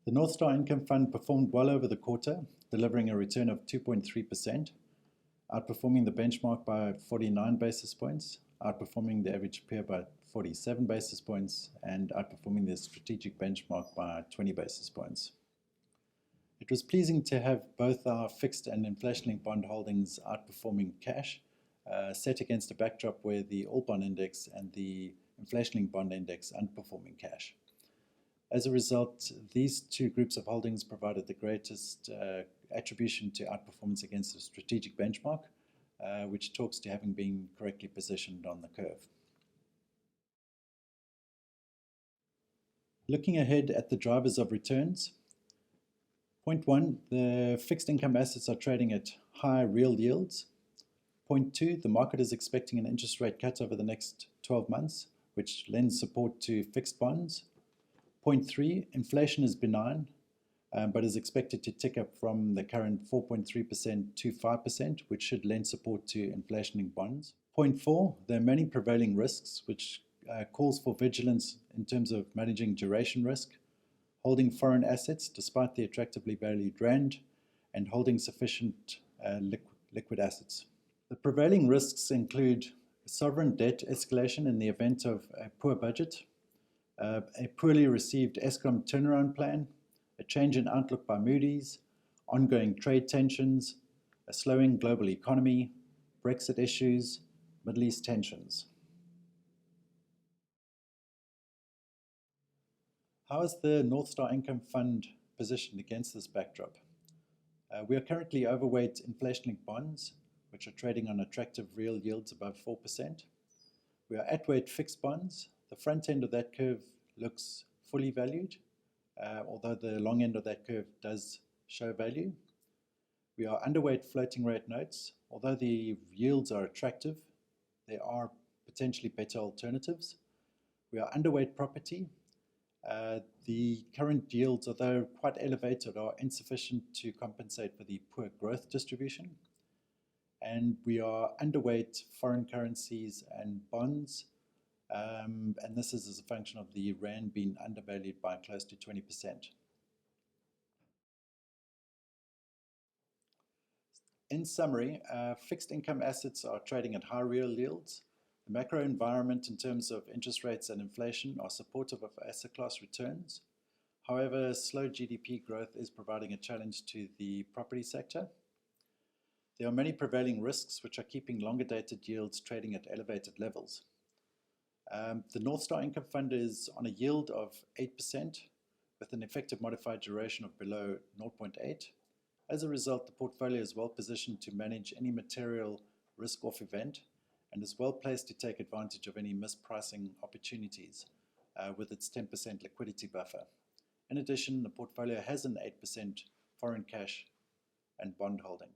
The Northstar Income Fund performed well over the quarter, delivering a return of 2.3%, outperforming the benchmark by 49 basis points, outperforming the average peer by 47 basis points, and outperforming the strategic benchmark by 20 basis points. It was pleasing to have both our fixed and inflation-linked bond holdings outperforming cash, set against a backdrop where the All Bond Index and the inflation-linked bond index underperforming cash. As a result, these two groups of holdings provided the greatest attribution to outperformance against the strategic benchmark, which talks to having been correctly positioned on the curve. Looking ahead at the drivers of returns, point one, the fixed income assets are trading at high real yields. Point two, the market is expecting an interest rate cut over the next 12 months, which lends support to fixed bonds. Point three, inflation is benign, but is expected to tick up from the current 4.3% to 5%, which should lend support to inflation-linked bonds. Point four, there are many prevailing risks, which calls for vigilance in terms of managing duration risk, holding foreign assets despite the attractively valued rand, and holding sufficient liquid assets. The prevailing risks include sovereign debt escalation in the event of a poor budget, a poorly received Eskom turnaround plan, a change in outlook by Moody's, ongoing trade tensions, a slowing global economy, Brexit issues, Middle East tensions. How is the Northstar Income Fund positioned against this backdrop? We are currently overweight inflation-linked bonds, which are trading on attractive real yields above 4%. We are at weight fixed bonds. The front end of that curve looks fully valued, although the long end of that curve does show value. We are underweight floating rate notes. Although the yields are attractive, there are potentially better alternatives. We are underweight property. The current yields, although quite elevated, are insufficient to compensate for the poor growth distribution. And we are underweight foreign currencies and bonds, and this is as a function of the rand being undervalued by close to 20%. In summary, fixed income assets are trading at high real yields. The macro environment in terms of interest rates and inflation are supportive of asset class returns. However, slow GDP growth is providing a challenge to the property sector. There are many prevailing risks which are keeping longer dated yields trading at elevated levels. The Northstar Income Fund is on a yield of 8% with an effective modified duration of below 0.8. As a result, the portfolio is well positioned to manage any material risk-off event and is well placed to take advantage of any mispricing opportunities with its 10% liquidity buffer. In addition, the portfolio has an 8% foreign cash and bond holding.